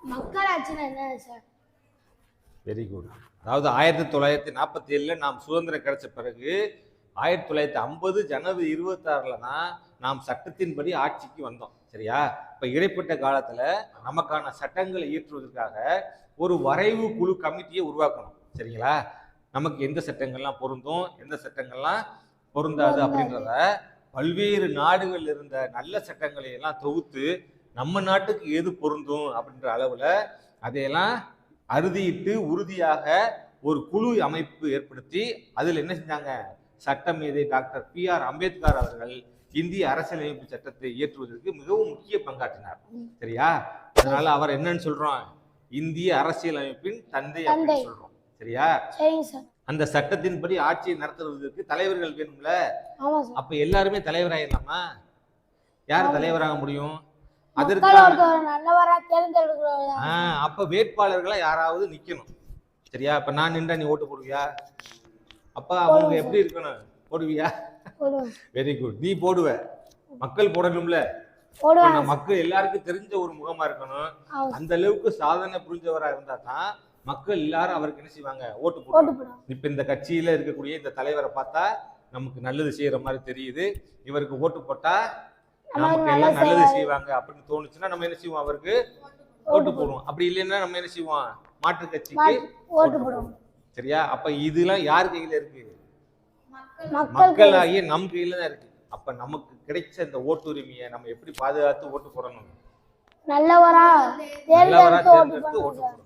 மக்களாட்சினா என்ன sir? Very good. அதாவது 1947 நாம் சுதந்திரம் கிடைச்ச பிறகு 1950 ஜனவரி 26 தான் நாம் சட்டத்தின்படி ஆட்சிக்கு வந்தோம். சரியா? இப்ப இடைப்பட்ட காலத்துல நமக்கான சட்டங்களை இயற்றுவதற்காக ஒரு வரைவு குழு கமிட்டியை உருவாக்கணும். சரிங்களா? நமக்கு எந்த சட்டங்கள்லாம் பொருந்தும், எந்த சட்டங்கள்லாம் பொருந்தாது அப்படின்றத பல்வேறு நாடுகள் இருந்த நல்ல சட்டங்களை எல்லாம் தொகுத்து நம்ம நாட்டுக்கு எது பொருந்தும் அப்படின்ற அளவுல அதையெல்லாம் அறுதியிட்டு உறுதியாக ஒரு குழு அமைப்பு ஏற்படுத்தி அதில் என்ன செஞ்சாங்க, சட்டமேதை டாக்டர் பி.ஆர். அம்பேத்கர் அவர்கள் இந்திய அரசியலமைப்பு சட்டத்தை இயற்றுவதற்கு மிகவும் முக்கிய பங்காற்றினார். சரியா? அதனால அவர் என்னன்னு சொல்றோம், இந்திய அரசியலமைப்பின் தந்தை அப்படின்னு சொல்றோம். சரியா? அந்த சட்டத்தின்படி ஆட்சியை நடத்துவதற்கு தலைவர்கள் வேணும்ல. அப்ப எல்லாருமே தலைவராயிடலாமா? யார் தலைவராக முடியும்? அப்ப வேட்பாளர்களா யாராவது நிக்கணும். சரியா? இப்ப நான் நின்றா நீ ஓட்டு போடுவியா? அப்ப அவங்க எப்படி இருக்கணும்? போடுவியா? Very good. நீ போடுவ, மக்கள் போடணும்ல. மக்கள் எல்லாருக்கும் தெரிஞ்ச ஒரு முகமா இருக்கணும். அந்த அளவுக்கு சாதனை புரிஞ்சவரா இருந்தா தான் மக்கள் எல்லாரும் அவருக்கு என்ன செய்வாங்க, ஓட்டு போடுவாங்க. இப்ப இந்த கட்சியில இருக்கக்கூடிய இந்த தலைவரை பார்த்தா நமக்கு நல்லது செய்யற மாதிரி தெரியுது, இவருக்கு ஓட்டு போட்டா நமக்கு எல்லாம் நல்லது செய்வாங்க அப்படின்னு தோணுச்சுன்னா நம்ம என்ன செய்வோம், அவருக்கு ஓட்டு போடுவோம். அப்படி இல்லைன்னா நம்ம என்ன செய்வோம், மாற்று கட்சிக்கு ஓட்டு போடுவோம். சரியா? அப்ப இதெல்லாம் யார் கையில இருக்கு? மக்களாகிய நம் கையில தான் இருக்கு. அப்ப நமக்கு கிடைச்ச இந்த ஓட்டுரிமையை நம்ம எப்படி பாதுகாத்து ஓட்டு போடணும்? நல்லவரா தேர்ந்தெடுத்து ஓட்டு போடணும்.